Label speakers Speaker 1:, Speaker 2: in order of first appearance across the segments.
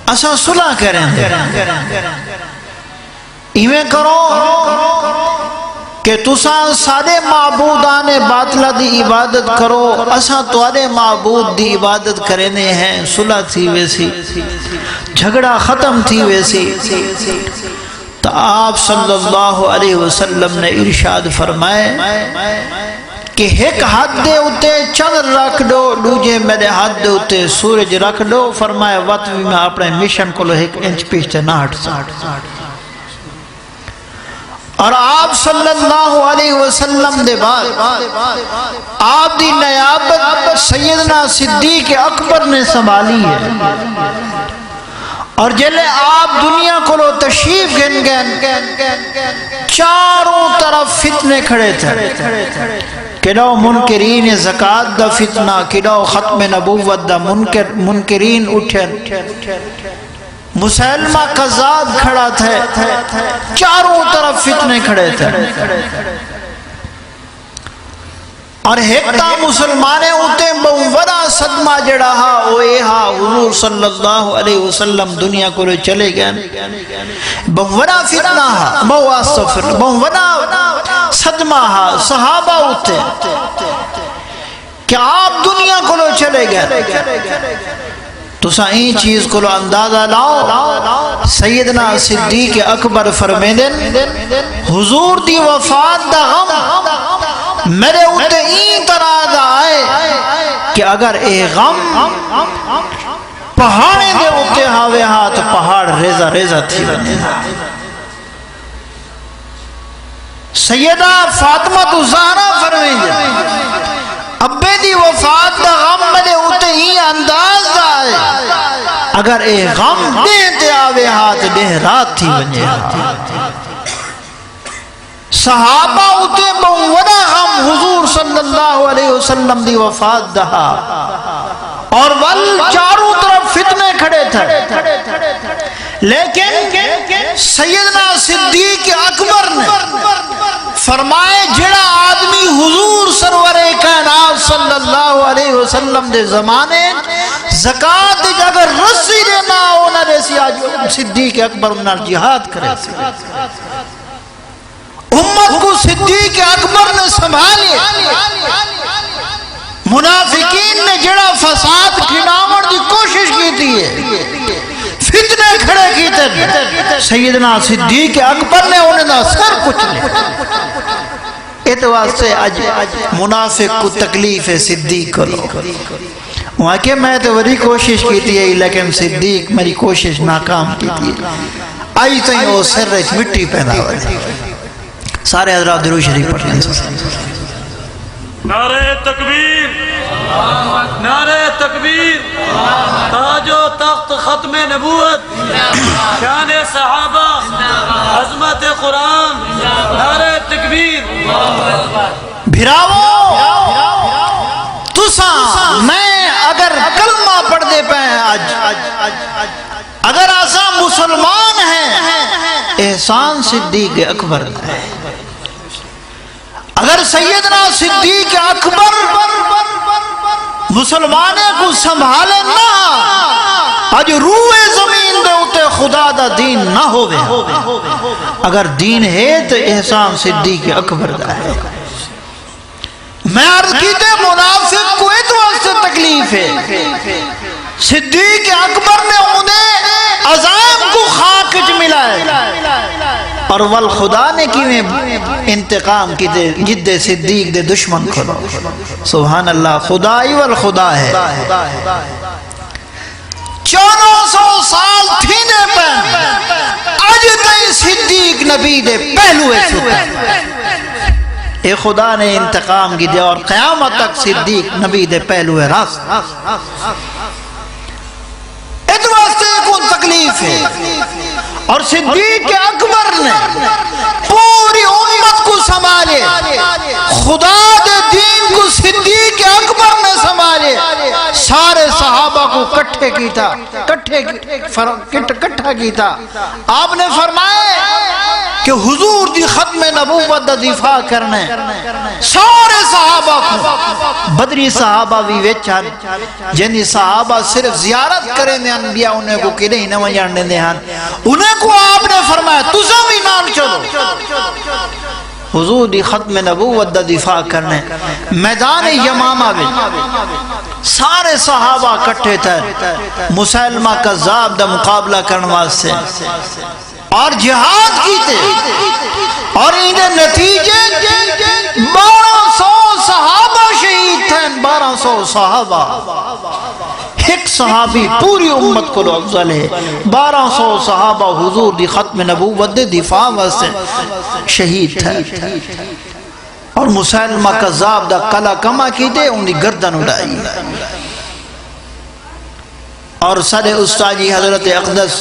Speaker 1: اسا صلح کریں ایویں کرو کہ تساں سارے معبودان باطلہ دی عبادت کرو، اساں تواڈے معبود دی عبادت کرنے ہیں، صلح تھی ویسی، جھگڑا ختم تھی ویسی۔ تو آپ صلی اللہ علیہ وسلم نے ارشاد فرمائے کہ ایک ہاتھ دے اتے چندر رکھ دو، دوجے میرے ہاتھ دے اتے سورج رکھ دو، فرمائے وقت بھی میں اپنے مشن کو 1 انچ پیچھے نہ ہٹ سکتا۔ اور آپ صلی اللہ علیہ وسلم دے بعد آپ دی نیابت سیدنا صدیق اکبر نے سنبھالی ہے، اور جلے آپ دنیا کو لو تشریف گن چاروں طرف فتنے کھڑے تھے، کدو منکرین زکاة دا فتنہ، کدو ختم نبوت دا منکرین اٹھن، مسلمہ قذاب کھڑا تھے، چاروں طرف فتنے کھڑے تھے، اور ہیکتا مسلمانے ہوتے بہت صدمہ جڑا ہا اوے ہا حضور صلی اللہ علیہ وسلم دنیا کو لے چلے گئے، بہت فتنہ ہا، بہت صدمہ ہا صحابہ ہوتے کہ آپ دنیا کو لے چلے گئے۔ تو این چیز کو اندازہ لاؤ، سیدنا صدیق اکبر فرمے دن حضور دی وفات دا غم میرے اتے این طرح دا آئے کہ اگر اے غم پہاڑے دے اتے ہاوے ہاں تو پہاڑ ریزہ ریزہ تھی بنے۔ سیدہ فاطمہ تو زہرہ فرمے دن ابے دی وفات دا غم میرے اتے ہی انداز دا آئے اگر اے غم دیتے آوے ہاتھ دے رات تھی بنجے صحابہ اتے بہت غم حضور صلی اللہ علیہ وسلم دی وفات دہا، اور چاروں طرف فتنے کھڑے تھے، لیکن سیدنا صدیق اکبر نے فرمائے جڑا آدمی حضور سرور کائنات صلی اللہ علیہ وسلم دے زمانے زکاة دے اگر رسی دے نہ ہونا ریسی آج صدیق اکبر انہا جہاد کرے سی، امت کو صدیق اکبر نے سنبھالی، منافقین نے جڑا فساد کھڑاوڑ دی کوشش کی تھی، فتنے کھڑے کی تھی، سیدنا صدیق اکبر نے انہیں دا سر کچھ لے۔ اس واسطے آج منافق کو تکلیف ہے صدیق کرو، وہاں کہ میں تو بڑی کوشش کی تھی لیکن صدیق میری کوشش ناکام کی تھی، آئی تو ہی وہ سر رچ مٹی پیدا ہوئی۔ سارے حضرات درود شریف پڑھ لیں۔
Speaker 2: نعرہ تکبیر، نعرہ تکبیر، تاج و تخت ختم نبوت، شان صحابہ، عظمت قرآن، نعرہ تکبیر۔
Speaker 1: بھراؤ تساں میں اگر کلمہ پڑھ دے پائیں آج، اگر آسا مسلمان ہیں احسان صدیق اکبر ہے، اگر سیدنا صدیق اکبر مسلمانے کو سنبھالے نہ آج روح زمین دے اتے خدا دا دین نہ ہوئے، اگر دین ہے تو احسان صدیق اکبر دا ہے۔ میں عرض کیتے منافق کو ایک وقت سے تکلیف ہے، صدیق اکبر نے انہیں عذاب کو خاکج ملائے، اور والخدا نے کی انتقام کی دے جد صدیق دے دشمن کھلو، سبحان اللہ، خدائی والخدا ہے۔ 1400 سال تھینے پہ آج تئی صدیق نبی دے پہلوے سکتے، اے خدا نے انتقام کی دے اور قیامت تک صدیق نبی دے پہلوے راست۔ اس واسطے کو تکلیف ہے، اور صدیق اکبر نے پوری امت کو سنبھالے، خدا دے دین کو صدیق اکبر نے سنبھالے، سارے صحابہ کو کٹھے کیتا، کٹھا کیتا۔ آپ نے فرمائے کہ حضور دی ختم نبوت دا دفاع کرنے سارے صحابہ کو بدری صحابہ بھی ویچان جنہی صحابہ صرف زیارت کریں دے انبیاء انہیں کو کدے ہی نہ جاننے دے ہاں انہیں کو آپ نے فرمایا تُسا بھی نام چلو حضور دی ختم نبوت دا دفاع کرنے میدان یمامہ بھی سارے صحابہ کٹھے تھے مسلمہ کذاب دا مقابلہ کرنواز سے اور جہاد کیتے اور انہیں نتیجے 1200 صحابہ شہید تھے 1200 صحابہ ایک صحابی پوری امت کو افضل ہے 1200 صحابہ حضور دی ختم نبوت دے دفاع واسطے شہید تھے اور مسلمہ کذاب دا قلعہ کما کی دے ان دی گردن اڑائی اور صدر استاجی حضرت اقدس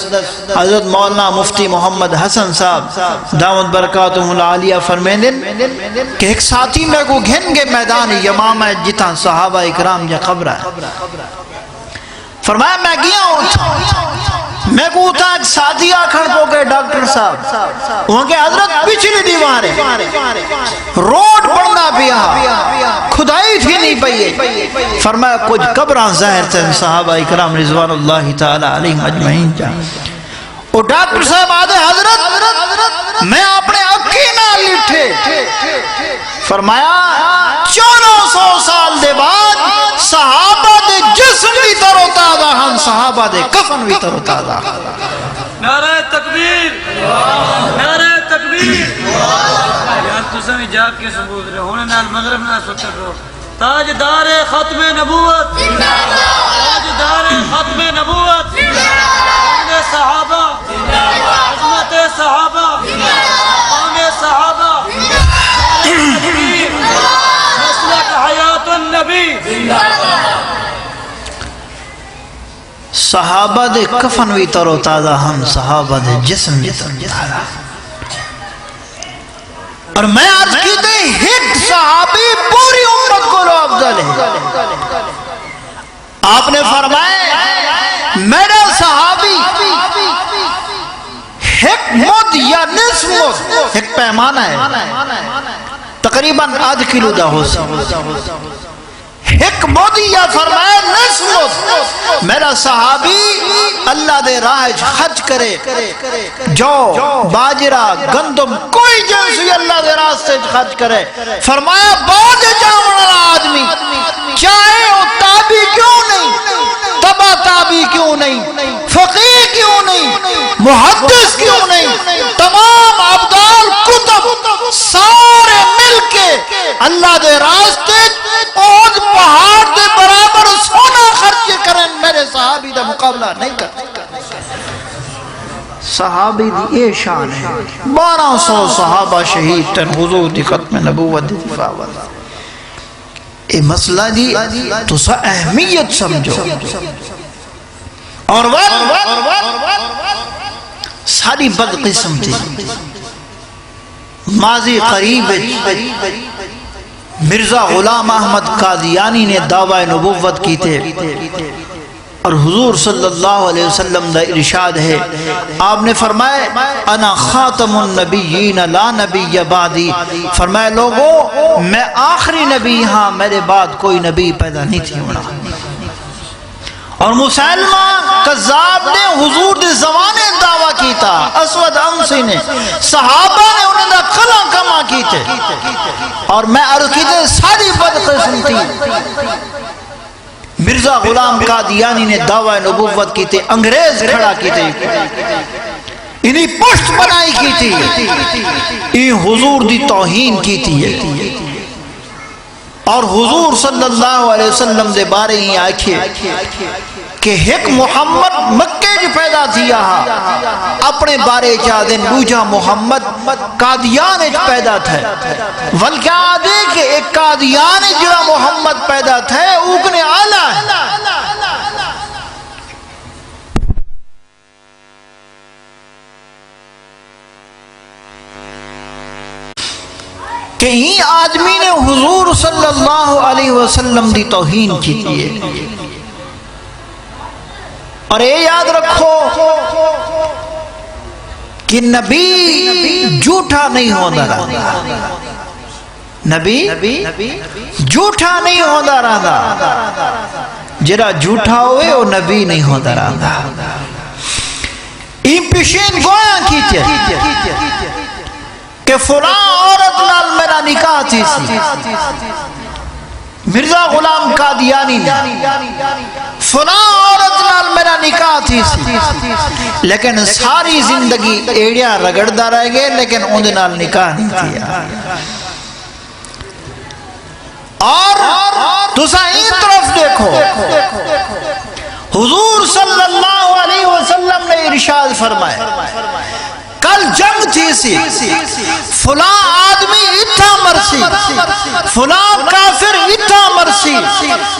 Speaker 1: حضرت مولانا مفتی محمد حسن صاحب دامت برکاتہم العالیہ فرمیندن کہ ایک ساتھی میں کو گھن گے میدان یمامہ جتاں صحابہ اکرام جا قبر ہے فرمایا میں گیا ہوں میں کو اتھا ایک ساتھی آکھن پو گئے ڈاکٹر صاحب وہاں کے حضرت پچھلی دیوار ہے روڈ پڑنا پیا کھدائی تھی نہیں پئیے فرمایا کچھ قبران ظاہر تھے صحابہ اکرام رضوان اللہ تعالی علیہ مجمعین جا اور ڈاکٹر صاحب آدھے حضرت میں اپنے اکھی نہ لٹھے فرمایا 1400 سال دے بعد صحابہ دے جسم بھی تر و تازہ ہم صحابہ دے کفن بھی تر و تازہ
Speaker 2: نعرہ تکبیر نعرہ تکبیر یار تساں جاگ کے ثبوت رہے ہونے نال مغرب نہ سکر رہو تاجدار ختم نبوت تاجدار ختم نبوت صحابہ عظمت صحابہ مقام صحابہ مسلک حیات النبی
Speaker 1: صحابہ دے کفن بھی تر و تازہ ہم صحابہ دے جسم بھی تر و تازہ اور میں عرض کی دے ایک صحابی پوری امت کو لو افضل ہے آپ نے فرمایا میرا صحابی ایک مد یا نصف مد ایک پیمانہ ہے تقریباً 1/2 کلو دا ہو سکتا ایک مودی یا فرمائے نصف مد میرا صحابی اللہ دے راہ خرچ کرے جو باجرہ گندم کوئی جنسی اللہ دے راستے خرچ کرے فرمایا بعد جامعہ آدمی چاہے وہ تابی کیوں نہیں تبا تابی کیوں نہیں فقیہ کیوں نہیں محدث کیوں نہیں تمام عبدال کتب سارے مل کے اللہ دے راستے اور پہاڑ دے برابر سونا خرچ کریں میرے صحابی دا مقابلہ نہیں کرتے صحابی دی اے شان ہے 1200 صحابہ شہید تن حضور دی ختم نبوت دی دفاع والا اے مسئلہ جی تو سا اہمیت سمجھو اور ساری بد قسم تھی ماضی قریب مرزا غلام احمد قادیانی نے دعوی نبوت کی تھے اور حضور صلی اللہ علیہ وسلم دا ارشاد ہے آپ نے فرمایا انا خاتم النبیین لا نبی بعدی فرمایا لوگوں میں آخری نبی ہاں میرے بعد کوئی نبی پیدا نہیں تھی ہونا اور مسلمہ کذاب نے حضور دے زمانے دعویٰ کی تھا اسود انسی نے صحابہ نے انہیں دا قلع کما کی تھے اور میں عرض کی تھے ساری بد قسم تھی مرزا غلام قادیانی نے دعویٰ نبوت کی تھے انگریز کھڑا کی تھے انہی پشت بنائی کی تھی انہی حضور دی توہین کی تھی اور حضور صلی اللہ علیہ وسلم دے بارے ہی آکھے کہ ایک محمد مکے جو پیدا تھی اپنے بارے چاہ دیں دوجہ محمد قادیان جو پیدا تھے بلکہ آدھے کہ ایک قادیان جو محمد پیدا تھے اوکنے آلہ ہے کہ ہی آدمی نے حضور صلی اللہ علیہ وسلم دی توہین کی تھی اور یہ یاد رکھو کہ نبی جھوٹا نہیں ہوتا رہا، نبی جھوٹا نہیں ہوتا رہا، جڑا جھوٹا ہوئے وہ نبی نہیں ہوتا رہا۔ این پیشین گویا کیتے کہ فلاں عورت نال میرا نکاح تھی سی، مرزا غلام قادیانی نے فلاں عورت نال میرا نکاح تھی سی، لیکن ساری زندگی ایڑیاں رگڑدا رہ گئے لیکن اندے نال نکاح نہیں کیا۔ اور تسا این طرف دیکھو، حضور صلی اللہ علیہ وسلم نے ارشاد فرمائے کل جنگ تھی سی، فلاں آدمی اتھا مرسی، فلاں کافر اتھا مرسی،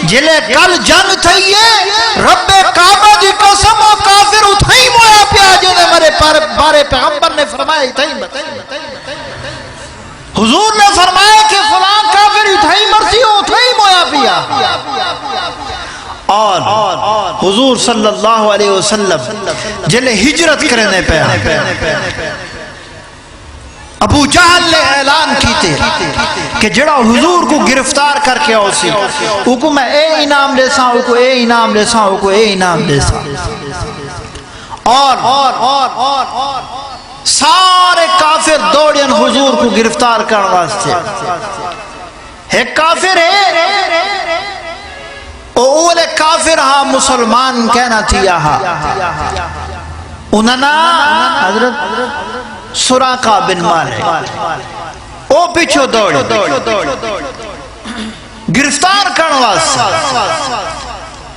Speaker 1: جلے کل جنگ تھئیے رب کعبہ دی قسم و کافر اتھائی مویا پیا جنہیں میرے بارے پیغمبر نے فرمایا اتھائی مرسی، حضور نے فرمایا کہ فلاں کافر اتھائی مرسی اتھائی مویا پیا۔ اور حضور صلی اللہ علیہ وسلم جلے ہجرت کرنے پہ ابو جہل نے اعلان کیتے کہ جڑا حضور کو گرفتار کر کے آؤ سی او کو میں اے انعام لے ساں، او کو اے انعام لے ساں، او کو اے انعام لے ساں۔ اور سارے کافر دوڑین حضور کو گرفتار کرنے واسطے، ایک کافر ہے اولے کافر ہاں مسلمان کہنا تھی یہاں، انہاں حضرت سراقہ بن مالک او پیچھو دوڑے گرفتار کرنے واسطے،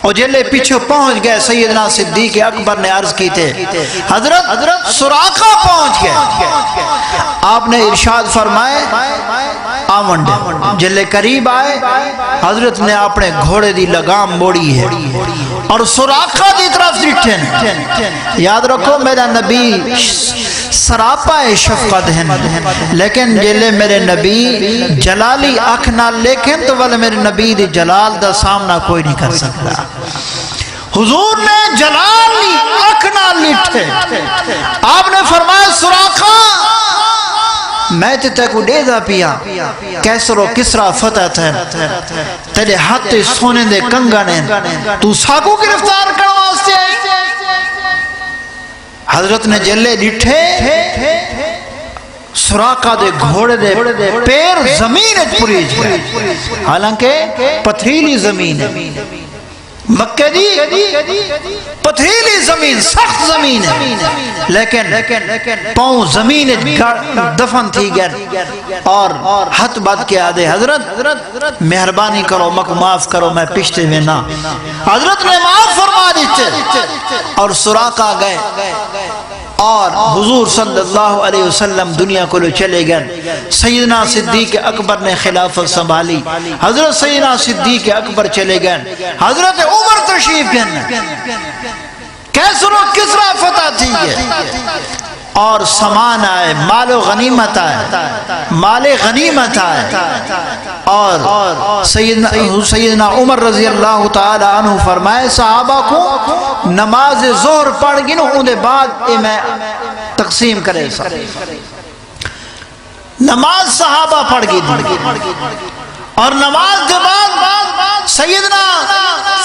Speaker 1: اور جلے پیچھو پہنچ گئے سیدنا صدیق اکبر نے عرض کی تھے حضرت سراقہ پہنچ گئے، آپ نے ارشاد فرمائے آمنڈے، جلے قریب آئے حضرت نے اپنے گھوڑے دی لگام موڑی ہے اور سراقہ دی طرف ڈٹھے ہیں۔ یاد رکھو میرا نبی سراپا شفقت ہیں، لیکن جلے میرے نبی جلالی اکھ نہ لیکن تو والے میرے نبی دی جلال دا سامنا کوئی نہیں کر سکتا۔ حضور نے جلالی اکھ نہ لٹھے، آپ نے فرمایا سراقہ میں تے کو دے دا پیا کیسر و کسرا فتح تھے تیرے ہاتھ سونے دے کنگنے تو ساکو گرفتار کرنے واسطے آئی۔ حضرت نے جلے ڈٹھے سراقہ دے گھوڑے دے پیر زمین پریج گئے، حالانکہ پتھریلی زمین ہے، مکہ دی پتھریلی زمین سخت زمین ہے، لیکن پاؤں زمین دفن تھی گئے اور ہاتھ بات کے آدھے حضرت مہربانی کرو مکو معاف کرو میں پشتے میں نہ، حضرت نے معاف فرما دیتے اور سراقہ گئے اور حضور صلی اللہ علیہ وسلم دنیا کو لے چلے گئے۔ سیدنا صدیق اکبر نے خلافت سنبھالی، حضرت سیدنا صدیق اکبر چلے گئے، حضرت عمر تشریف گئے، کیسر و کسرا فتح تھی ہے اور سامان آئے، مال و غنیمت آئے، مال غنیمت آئے، اور سیدنا عمر رضی اللہ تعالی عنہ فرمائے صحابہ کو نماز ظہر پڑھ گنو اندھے بعد میں تقسیم کرے سا، نماز صحابہ پڑھ گی دی اور نماز کے بعد سیدنا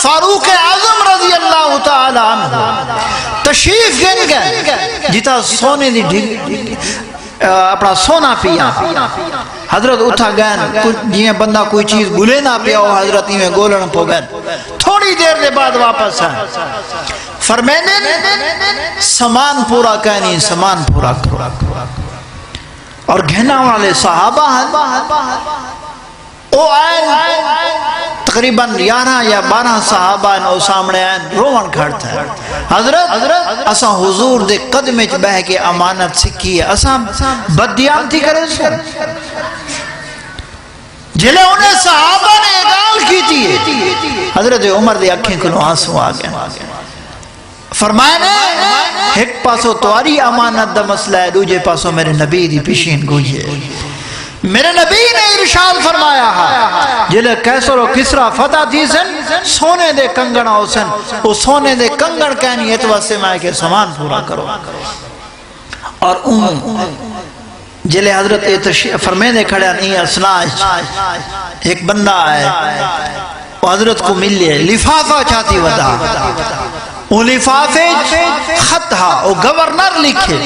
Speaker 1: فاروق اعظم رضی اللہ تعالی عنہ تشریف گن گئے جتا سونے دی اپنا سونا پیا، حضرت اٹھا گئے جیئے بندہ کوئی چیز گلے نہ پیا ہو، حضرت میں گولن پو گئے، تھوڑی دیر دے بعد واپس آئے، فرمینے سامان پورا کہنی سامان پورا کرو، اور گھنا والے صحابہ ہیں او آئے تقریباً 11 یا 12 صحابہ او سامنے آئے روان کھڑتا ہے، حضرت اساں حضور دے قدمے چ بہ کے امانت سکھی ہے، اساں بددیانتی کرے سو، جلے انہیں صحابہ نے اگال کی تھی، حضرت عمر دے اکھیں کو آنسو آ گئے، فرمائے نے ایک پاسو تواری امانت دا مسئلہ ہے، دوجے پاسو میرے نبی دی پیشین گوئی ہے، میرے نبی نے ارشاد فرمایا ہے جلے کیسر و کسرا فتح تھی سن سونے دے کنگن آؤ سن، وہ سونے دے کنگن کہنی ہے تو واسے میں کہ سامان پورا کرو، اور جلے حضرت فرمینے کھڑے نہیں اسناج ایک بندہ آئے وہ حضرت کو مل لئے لفافہ چاہتی ودا وہ لفافے خط ہا وہ گورنر لکھے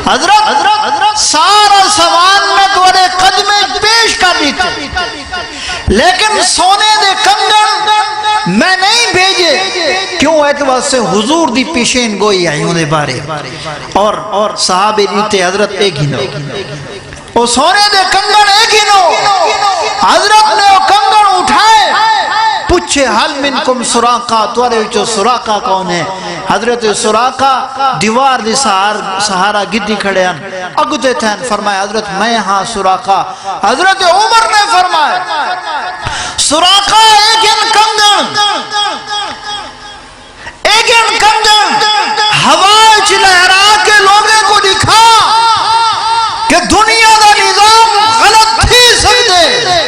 Speaker 1: حضرت سارا سوان میں توڑے قدمے پیش کر دیتے لیکن سونے دے کنگن میں نہیں بھیجے کیوں اعتبار سے حضور دی پیشین گوئی آئی انہیں بارے اور صحابی دیتے حضرت ایک ہی نو وہ سونے دے کنگن ایک ہی نو حضرت نے وہ کنگن اٹھائے پوچھے حل منکم سراقہ توارے وچو سراقہ کون ہے حضرت سراقہ دیوار دی سہارا گدی کھڑے ہیں اگتے تھے فرمائے حضرت میں ہاں سراقہ حضرت عمر نے فرمائے سراقہ ایک ان کنگن ہوائے چلہرا کے لوگوں کو دکھا کہ دنیا دا نظام غلط تھی سکتے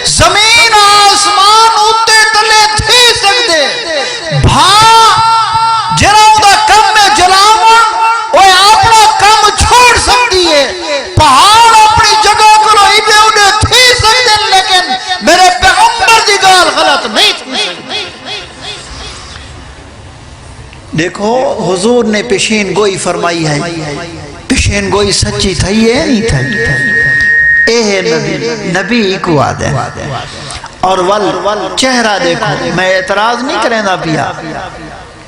Speaker 1: زمین آسمان اتے تلے تھی سکتے بھا جنہوں دا کم میں جلاون وہ اپنا کم چھوڑ سکتی ہے پہاڑ اپنی جگہ کو ایڈے اڈے تھی سکتے لیکن میرے پیغمبر دی گال غلط نہیں تھی سکتی دیکھو حضور نے پیشین گوئی فرمائی ہے پیشین گوئی سچی تھی ہے نہیں تھی اے ہے نبی کو آدھے اور چہرہ دیکھو میں اعتراض نہیں کرنا پیا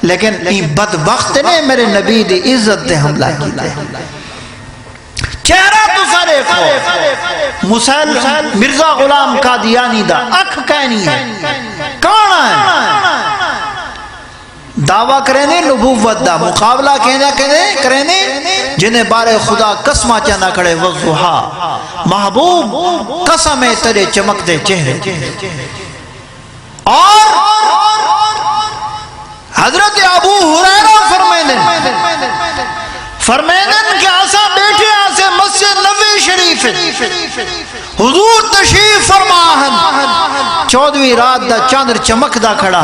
Speaker 1: لیکن این بدبخت نے میرے نبی دی عزت دے حملہ کی دے چہرہ تو سا دیکھو مرزا غلام قادیانی دا اکھ کہنی ہے کون ہے دعویٰ کرنے نبوت دا مقابلہ کرنے جنہیں بارے خدا قسمہ چانا کھڑے وضحا محبوب قسم تیرے چمک دے چہرے اور حضرت ابو ہریرہ فرمیدن کہ آسا بیٹھے آسے مسجد نبی شریف حضور تشریف فرماہن 14ویں رات دا چاندر چمک دا کھڑا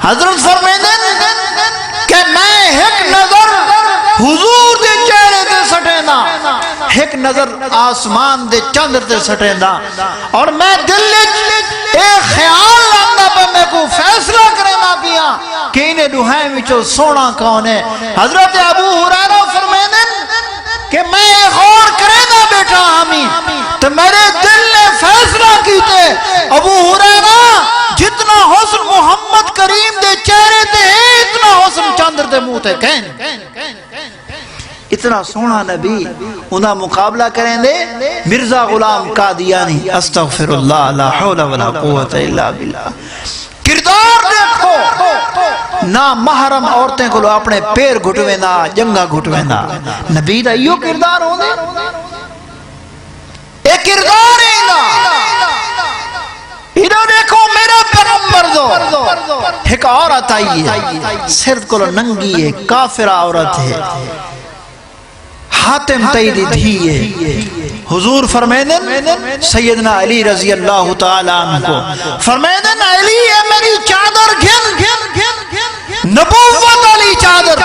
Speaker 1: حضرت فرمیدن کہ میں ایک نظر حضور دے چہرے دے سٹینا ایک نظر آسمان دے چاندر دے سٹینا اور میں دل ایک خیال لاندہ پہ میں کو فیصلہ کرنا پیا کہ انہیں دوہائیں وچو سونا کون ہے حضرت ابو ہریرہ فرمیدن کہ میں ایک اور کرنا بیٹا آمین تو میرے دل نے فیصلہ کیتے ابو ہریرہ جتنا حسن محمد کریم دے چہرے تے ہے اتنا حسن چاندر دے منہ تے کہیں اتنا سونا نبی انہا مقابلہ کریں دے مرزا غلام قادیانی استغفر اللہ لا حول ولا قوت الا باللہ کردار دیکھو نہ محرم عورتیں کو لو اپنے پیر گھٹوے نہ جنگا گھٹوے نہ نبی دا یوں کردار ہوں دے ایک کردار ہی نہ ادھر دیکھو میرا پیغمبر دو ایک عورت آئی ہے سرد کو ننگی ہے کافرہ عورت ہے حاتم تیدی دھی ہے حضور فرمیدن سیدنا علی رضی اللہ تعالیٰ عنہ کو فرمیدن علی ہے میری چادر گھن نبوت علی چادر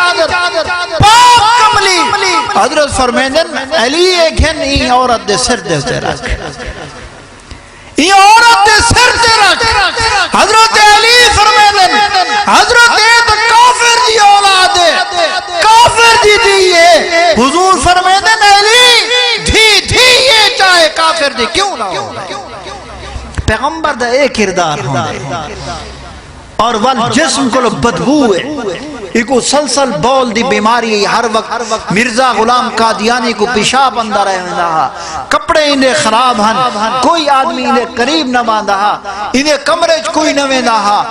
Speaker 1: پاک کملی حضرت فرمیدن علی ہے گھن ای عورت دے سر دے ہوتے رکھ یہ عورت دے سر دے رکھ حضرت علی فرمیدن حضرت کافر دی اولاد ہے کافر دی دیئے حضور فرمیدن علی دھی یہ چاہے کافر دی کیوں نہ ہو پیغمبر دا ایک کردار ہوندے اور والجسم کو بدبو ہے ایک سلسل بول دی بیماری ہے ہر وقت مرزا غلام قادیانی کو پیشاب اندر رہا کپڑے انہیں خراب ہن کوئی آدمی انہیں قریب نہ باندھا انہیں کمرے کوئی نہ ویندہ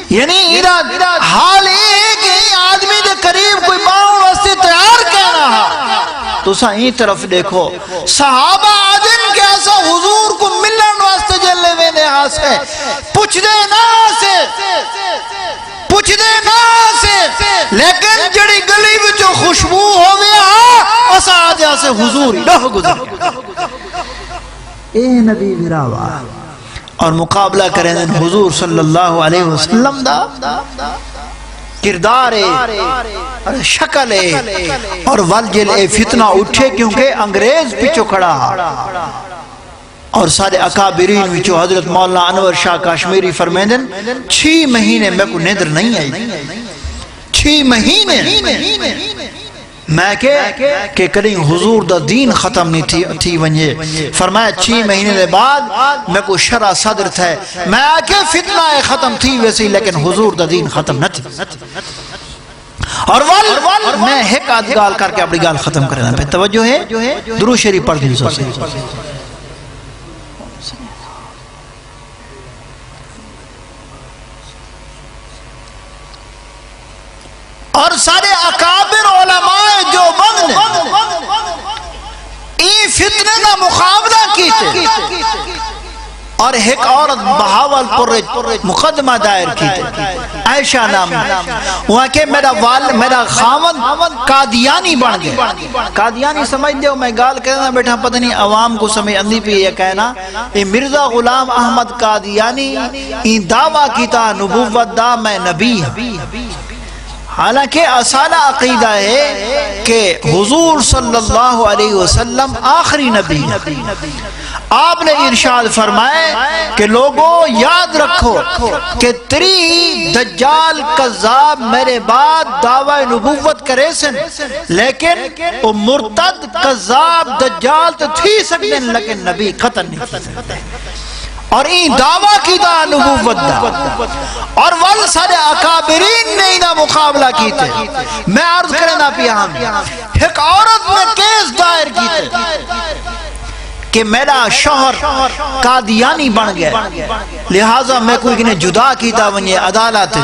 Speaker 1: یعنی حال ہے کہ آدمی دے قریب کوئی باؤں واسطے تیار کہنا تو سا ہی طرف دیکھو صحابہ آدم کے ایسا حضور کو ملن واسطے جلے ویندے ہاسے پوچھ دے نا سے لیکن جڑی گلی بچو خوشبو ہو گیا اسا آجا سے حضور نہ گزر اے نبی براوا اور مقابلہ کریں حضور صلی اللہ علیہ وسلم دا کردار شکل اور والجل فتنہ اٹھے کیونکہ انگریز پیچھو کھڑا اور سارے اکابرین وچو حضرت مولانا انور شاہ کشمیری فرمیندن 6 مہینے میں کو نیندر نہیں آئی 6 مہینے میں کہ کریں حضور دا دین ختم نہیں تھی ونجے فرمایا 6 مہینے دے بعد میں کو شرع صدر تھے میں آکے فتنہ ختم تھی ویسی لیکن حضور دا دین ختم نہ تھی اور میں ایک آدھ گال کر کے اپنی گال ختم کرنا پہ توجہ ہے درود شریف پڑھ دیں سے اور سارے اکابر علماء جو بند ای فتنے کا مقابلہ کیتے اور ایک عورت بہاول پر مقدمہ دائر کیتے عائشہ نام وہاں کہ میرا خاوند قادیانی بن گئے قادیانی سمجھ دے میں گال کہنا بیٹھا پتہ نہیں عوام کو سمجھ اندھی پہ یہ کہنا یہ مرزا غلام احمد قادیانی این دعویٰ کیتا نبوت دا میں نبی حالانکہ اصالہ عقیدہ ہے کہ حضور صلی اللہ علیہ وسلم آخری نبی آپ نے ارشاد فرمائے کہ لوگوں یاد رکھو کہ 3 دجال قذاب میرے بعد دعوی نبوت کرے سن لیکن وہ مرتد قذاب دجال تو تھی سکتے لیکن نبی قتل نہیں تھی سکتے اور این دعویٰ کی دا نبوت دا اور وال سارے اکابرین نے انہا مقابلہ کیتے میں عرض کرنا پیا ہم ایک عورت میں کیس دائر کیتے کہ میرا شوہر قادیانی بن گیا لہٰذا میں کوئی کنہیں جدا کیتا ونیہ عدالت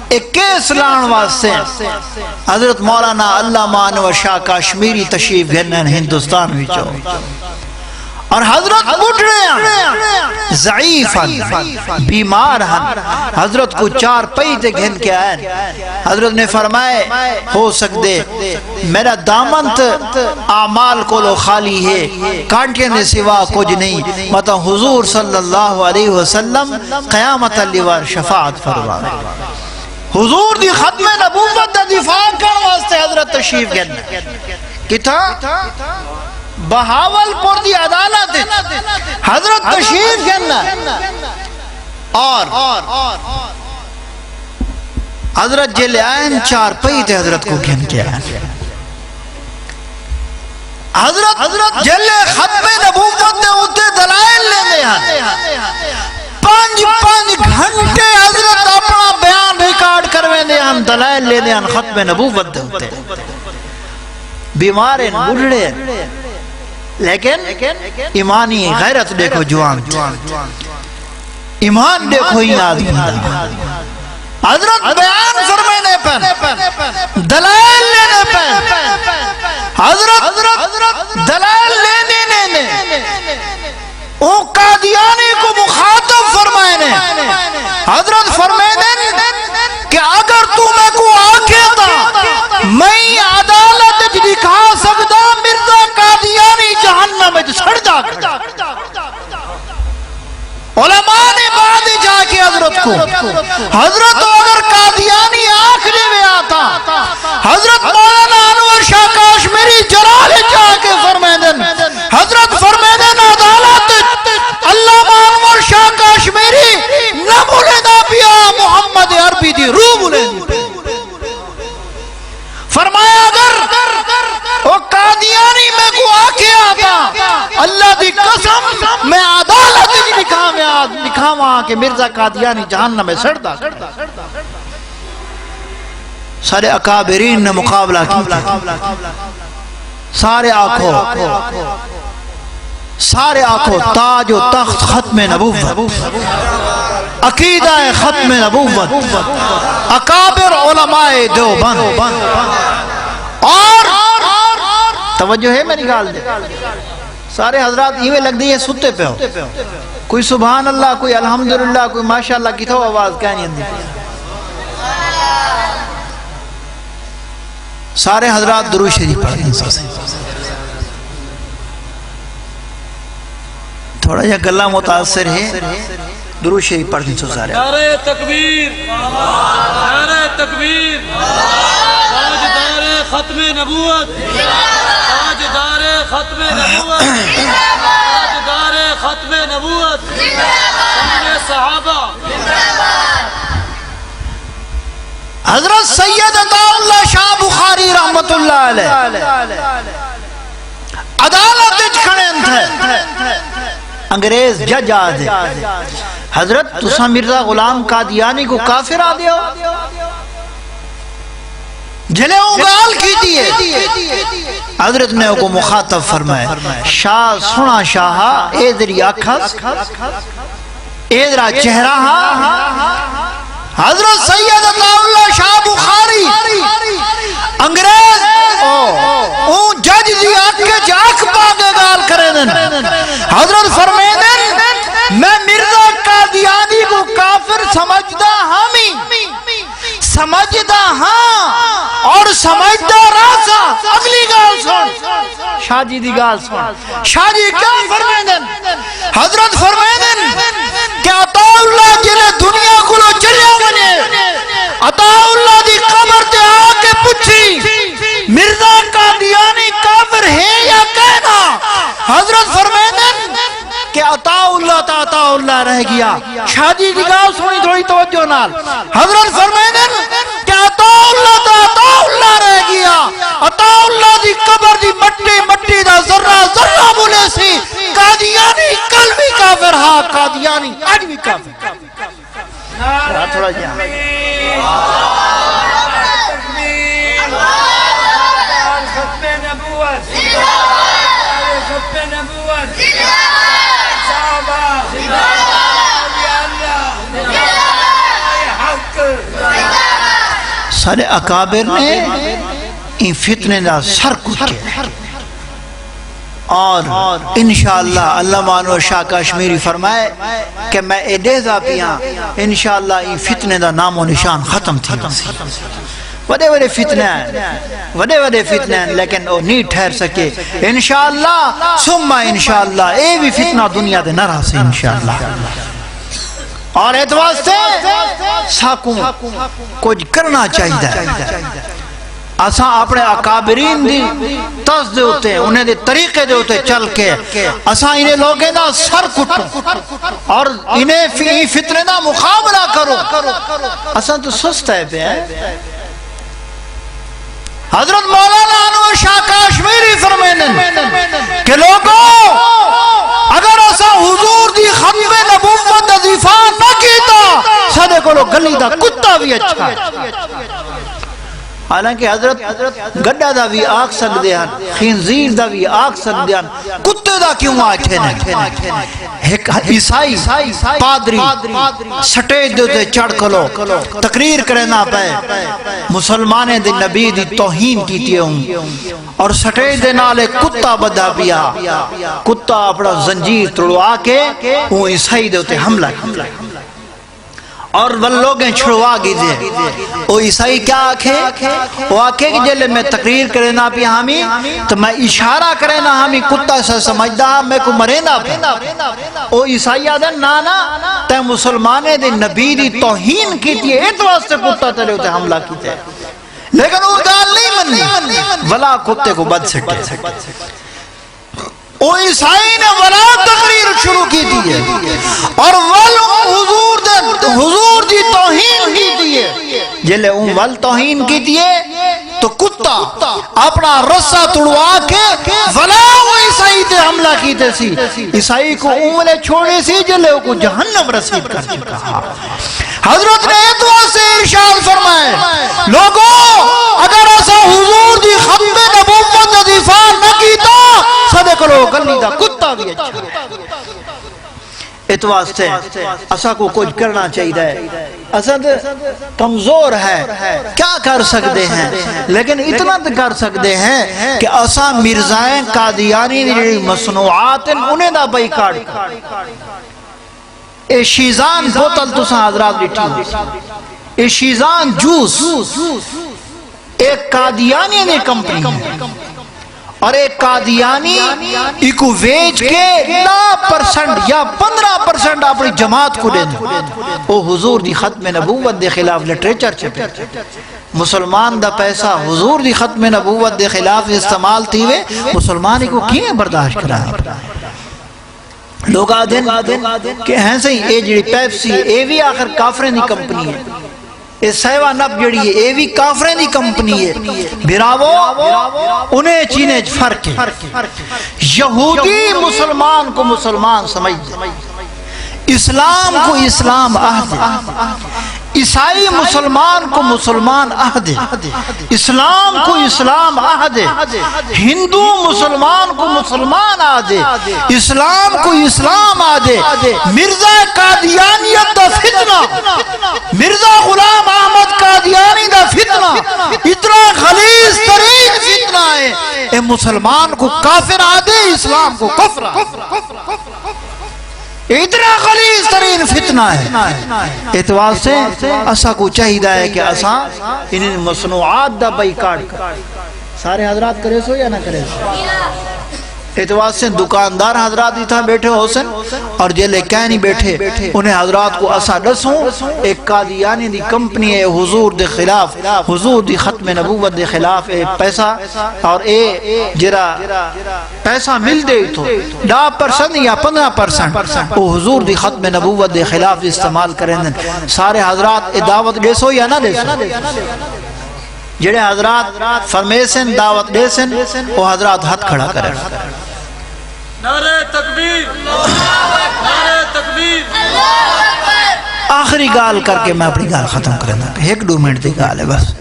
Speaker 1: ایک کیس لان واسطے حضرت مولانا علامہ انور شاہ کشمیری تشریف گھنن ہندوستان وچو اور حضرت بڑھڑے ہیں ضعیف ہیں بیمار ہیں حضرت کو 4 پہیتے گھن کے آئے حضرت نے فرمائے ہو سکتے میرا دامنت اعمال کو لو خالی ہے کانٹے نے سوا کچھ نہیں مطلب حضور صلی اللہ علیہ وسلم قیامت لیوار شفاعت فرمائے حضور دی ختم نبوت دا دفاع کر واسطے حضرت تشریف گھن کتا بہاول پور دی عدالت حضرت تشریف گھننا اور حضرت جلے آئین 4 پہیتے حضرت کو گھن کے آئین حضرت جلے ختم نبوت نے ہوتے دلائل لینے ہیں 5 گھنٹے حضرت اپنا بیان ریکارڈ کروینے ہیں دلائل لینے ہیں ختم نبوت نے ہوتے بیمار ہیں بڑھڑے ہیں لیکن ایمانی غیرت دیکھو جوان ایمان دیکھو ہی آدمی حضرت بیان فرمانے پر دلائل لینے پر حضرت دلائل لینے او قادیانی کو مخاطب فرمانے حضرت فرمانے کہ اگر تو میں کو آکے دا میں عدالت دکھا سکتا مرزا قادیانی جہنم میں سڑ جا کر علماء نے بعد جا کے حضرت کو حضرت اگر قادیانی آخری میں آتا حضرت مولانا انور شاہ کشمیری جلال جا کے فرمیدن حضرت فرمیدن عدالت علامہ انور شاہ کشمیری نہ بولے نہ پیا محمد عربی دی روح بولے فرمایا اگر وہ قادیانی میں کو آکے آتا اللہ دی قسم میں عدالت لکھا وہاں کہ مرزا قادیانی جہنم میں سڑتا سارے اکابرین نے مقابلہ کی سارے آنکھوں تاج و تخت ختم نبوت عقیدہ ختم نبوت اکابر علماء دیوبند اور توجہ ہے میری گال دے سارے حضرات ایویں لگ دی ہے ستے پہ ہو کوئی سبحان اللہ کوئی الحمدللہ کوئی ماشاءاللہ کی تو آواز کہنی اندھی سارے حضرات درود شریف پڑھیں تھوڑا جا گلہ متاثر ہے درود شریف پڑھنے تو سارے
Speaker 2: نعرہ تکبیر، نعرہ تکبیر، تاجدار ختم نبوت، تاجدار ختم نبوت، تاجدار ختم نبوت، سید صحابہ۔
Speaker 1: حضرت سید عطا اللہ شاہ بخاری رحمت اللہ علیہ عدالت کھڑے تھے، انگریز جج آدھے حضرت تسا مرزا غلام قادیانی کو کافر آدھے ہو، جنہیں اگال کی دیئے۔ حضرت نے کو مخاطب فرمائے، شاہ سنا شاہا ایدری آکھس ایدرا چہرہ، حضرت سید عطا اللہ شاہ بخاری انگریز اون جج دی آکھے جاک پاگے گال کرے دن، حضرت فرمائے دن میں مرزا قادیانی کو کافر سمجھدا ہاں اور سمجھدا راسا۔ اگلی گال سن، شاہ جی دی گال سن، شاہ جی کیا فرمائے دن؟ حضرت فرمائے دن کہ عطا اللہ جنہیں دنیا کو لو چلیا بنے، عطا اللہ دی قبر تے آکے پوچھی مرزا قادیانی کافر ہے یا کہنا؟ حضرت فرمائے دن کہ عطا اللہ تا عطا اللہ رہ گیا۔ شاہ جی کی گاؤں سنی تھوڑی توجہ نال، حضرت فرمائے دن کہ عطا اللہ تا عطا اللہ رہ گیا، عطا اللہ دی قبر دی مٹی دا ذرہ ذرہ بولے سی، قادیانی کل بھی کافر، ہاں قادیانی آج بھی کافر۔ تھوڑا جہاں
Speaker 2: ختم نبوت، ختم نبوت،
Speaker 1: سارے اکابر نے ان فتنے دا سر کچھے، اور انشاءاللہ اللہ مانو شاہ کشمیری فرمائے کہ میں ایڈیزہ پیاں انشاءاللہ ان فتنے دا نام و نشان ختم تھی۔ وڈے فتنے ہیں لیکن وہ نہیں ٹھہر سکے، انشاءاللہ ثم انشاءاللہ اے بھی فتنہ دنیا دے نہ رہا سے انشاءاللہ۔ اور اعتبار سے ساکوں کچھ کرنا چاہیے، اساں اپنے اکابرین دی طرز دے ہوتے ہیں، انہیں دے طریقے دے ہوتے چل کے اساں انہیں لوگیں دا سر کٹو اور انہیں فتنے دا مقابلہ کرو۔ اساں تو سست ہے پہ ہے۔ حضرت مولانا انور شاہ کشمیری فرمائیں کہ لوگوں اگر اسا حضور دی ختم نبوت دا دفاع نہ کیتا سادے کو گلی دا کتا بھی اچھا ہے۔ حالانکہ حضرت گڈا دا بھی آگ سکتے ہیں، خنزیر دا بھی آگ سکتے ہیں، کتے دا کیوں آکھے نہیں؟ ایک عیسائی پادری سٹیج دیتے چڑھ کلو تقریر کرنا پہ مسلمانے دے نبی دی توہین کیتی ہوں، اور سٹیج دے نالے کتا بدھا پیا، کتا اپنا زنجیر تڑوا کے وہ عیسائی دیتے حملہ کیا اور وہ لوگیں چھڑوا گی دے۔ وہ عیسائی کیا آکھے؟ وہ آکھے کہ جلے میں تقریر کرنا پی ہمیں تو میں اشارہ کرنا ہمیں کتا سے سمجھدا میں کو مرینا پہ۔ وہ عیسائی آدھے نانا تے مسلمانے دے نبی دی توہین کی تھی، ایت واسطے کتا تلے ہوتے حملہ کی تھے، لیکن وہ گال نہیں منی ولا کتے کو بد سٹے۔ وہ عیسائی نے ولا تقریر شروع کی تھی اور حضور دی توہین کی تھی، جلے ان ول توہین کی تھی تو کتا اپنا رسہ تڑوا کے ولا وہ عیسائی تے حملہ کیتے سی، عیسائی کو انگلے چھوڑے سی جلے کو جہنم رسید کر چکا۔ حضرت نے دعا سے ارشاد فرمائے لوگوں اگر ایسا حضور دی ختم نبوت دا دفاع نہ کیتا سدے کرو گلی دا کتا بھی اچھا۔ اس واسطے اسا کو کچھ کرنا چاہیے، اسد کمزور ہے کیا کر سکتے ہیں، لیکن اتنا تو کر سکتے ہیں کہ اسا مرزائیں قادیانی دی مصنوعات انہیں دا بائیکاٹ کر۔ اے شیزان بوتل تو ساں حضرات لٹھی، اے شیزان جوس ایک قادیانی نے کمپنی ہے، اور ایک قادیانی ایکو ویچ کے 10% یا 15% اپنی جماعت کو دیں او حضور دی ختم نبوت دے خلاف لٹریچر چھپے مسلمان دا پیسہ حضور دی ختم نبوت دے خلاف استعمال تھی وے مسلمانی کو کیے برداشت کرائے لوگ آدھن کہ ہیں صحیح اے جڑی پیپسی اے بھی آخر کافرین دی کمپنی ہے اے سیوا نب جڑی ہے اے بھی کافرین دی کمپنی ہے براوو انہیں چینے فرق ہے یہودی مسلمان کو مسلمان سمجھ دے اسلام کو اسلام عہد عیسائی مسلمان کو مسلمان عہد اسلام کو اسلام عہد ہندو مسلمان کو مسلمان عہد اسلام کو اسلام عہد مرزا قادیانیت دا فتنہ مرزا غلام احمد قادیانی دا فتنہ اتنا غلیظ ترین فتنہ ہے اے مسلمان کو کافر عہد اسلام کو کفر اتنا غلیظ ترین فتنہ ہے اعتبار سے اسا کو چاہیدہ ہے کہ اسا انہیں مصنوعات دا بائیکاٹ سارے حضرات کرے سو یا نہ کرے سو اعتبار سے دکاندار حضرات ہی تھا بیٹھے حسن اور جیلے کہنی بیٹھے انہیں حضرات کو اسا ڈسوں ایک قادیانی دی کمپنی ہے حضور دے خلاف حضور دی ختم نبوت دے خلاف پیسہ اور جرا پیسہ مل دے تو 10% یا 15% وہ حضور دی ختم نبوت دے خلاف استعمال کریں دیں سارے حضرات دعوت دے سو یا نہ دے سو جڑے حضرات فرمیسن دعوت دے سن وہ حضرات ہاتھ کھڑا کریں
Speaker 2: نعرہ تکبیر نعرہ تکبیر
Speaker 1: آخری گال کر کے میں اپنی گال ختم کرنا ایک 2 منٹ دی گال ہے بس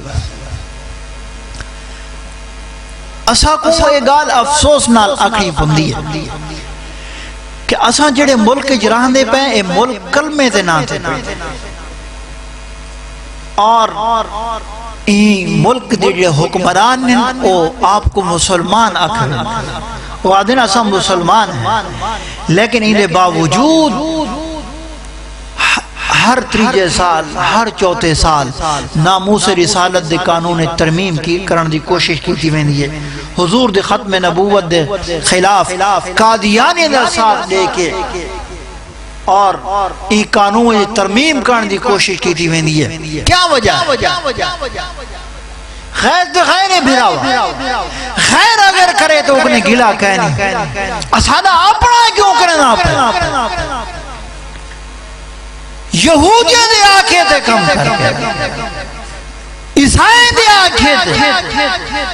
Speaker 1: اسا کو یہ گال افسوس نال آخری پندی ہے کہ اسا جڑے ملک جران دے پہ اے ملک کلمے تے نہ تھے اور این ملک دے جڑے حکمران ہیں او آپ کو مسلمان آکھن وہ آدھن اسا مسلمان ہیں لیکن انہیں باوجود ہر 3 سال ہر 4 سال ناموس رسالت دے قانون ترمیم کی کرن دی کوشش کی تھی میں ہے حضور دے ختم نبوت دے خلاف قادیانی دے ساتھ لے کے اور ای قانون ترمیم کرن دی کوشش کی تھی میں ہے کیا وجہ خیر تو خیر ہے بھراوا خیر اگر کرے تو اپنے گلا کہنی اسادہ اپنا کیوں کرنا اپنا یہودیاں دے آنکھیں تے کم کر کے عیسائی دے آنکھیں تے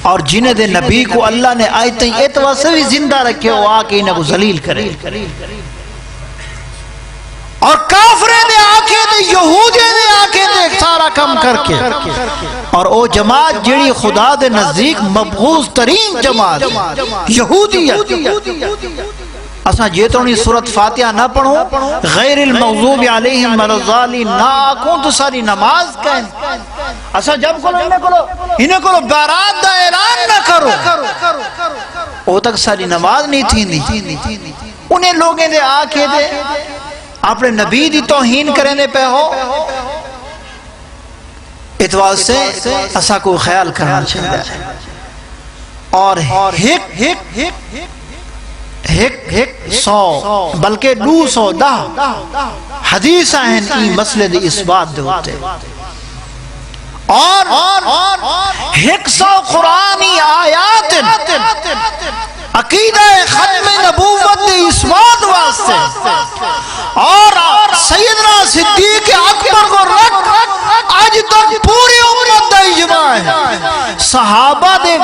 Speaker 1: اور جنہیں دے نبی کو اللہ نے آیتیں اتوا سے بھی زندہ رکھے وہ آکے انہیں کو ذلیل کرے اور کافرے دے آنکھیں تے یہودیاں دے آنکھیں تے سارا کم کر کے اور او جماعت جڑی خدا دے نزدیک مبغوض ترین جماعت یہودیت اساں جیتونی سورت فاتحہ نہ پڑھو غیر المغضوب علیہم ولا الضالین نہ آکھوں تو ساری نماز کہیں اساں جب انہیں کلو بارات دا اعلان نہ کرو او تک ساری نماز نہیں تھی انہیں لوگیں دے آکھے دے اپنے نبی دی توہین کرنے دے پہ ہو اتوال سے اسا کو خیال کرنا چاہیے اور ہک 100 بلکہ 210 حدیث ہیں ای مسئلے دی اس بات دے ہوتے اور 100 قرآنی آیات عقیدہ ختم نبوت دی اس بات واسطے اور سیدنا صدیق اکبر کو رکھ آج تک پوری امت دا اجماع ہے صحابہ دے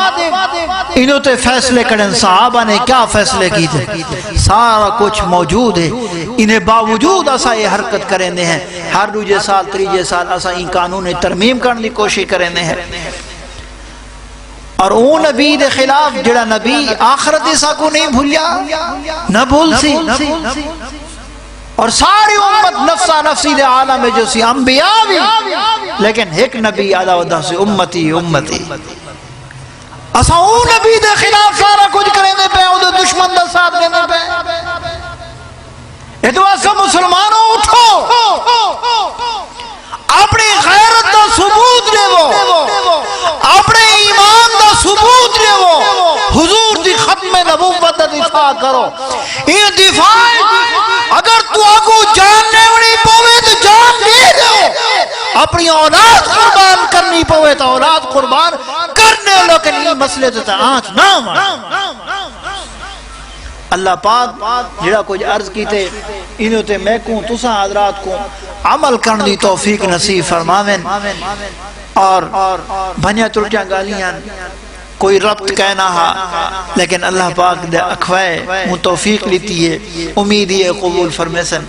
Speaker 1: انہوں تے فیصلے کریں صحابہ نے کیا فیصلے کی تھے سارا کچھ موجود ہے انہیں باوجود اسا یہ حرکت کریں دے ہیں ہر 2 سال 3 سال اسا ان قانون ترمیم کرنے کی کوشش کریں دے ہیں اور اون نبی دے خلاف جڑا نبی آخرت اسا کو نہیں بھولیا نہ بھول سی اور ساری امت نفسا نفسی دے عالم میں جو سی انبیاء بھی لیکن ایک نبی آدھا ودا سے امتی امتی اسا اون نبی دے خلاف سارا کچھ کریں دے پہ او دشمن دا ساتھ دینے پہ یہ تو ایسا مسلمانوں اٹھو اپنی غیرت دا ثبوت لے وہ اپنے ایمان دا ثبوت لے وہ عطا کرو یہ دفاع اگر تو آگو جان نیوڑی پوے تو جان دے دو اپنی اولاد قربان کرنی پوے تو اولاد قربان کرنے لیکن یہ مسئلے تو آنچ نہ مار اللہ پاک جڑا کچھ عرض کی تے انہوں تے میں کوں تسا حضرات کو عمل کرن دی توفیق نصیب فرماویں اور بھنیا ترٹیاں گالیاں کوئی ربط کہنا ہا لیکن اللہ پاک دے اکھوائے وہ توفیق لیتی ہے امید ہے قبول فرمیسن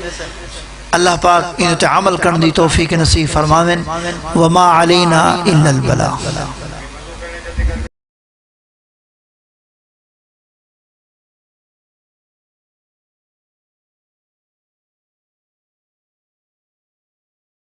Speaker 1: اللہ پاک انہوں تے عمل کرن دی توفیق نصیب فرماویں وما علینا الا البلاغ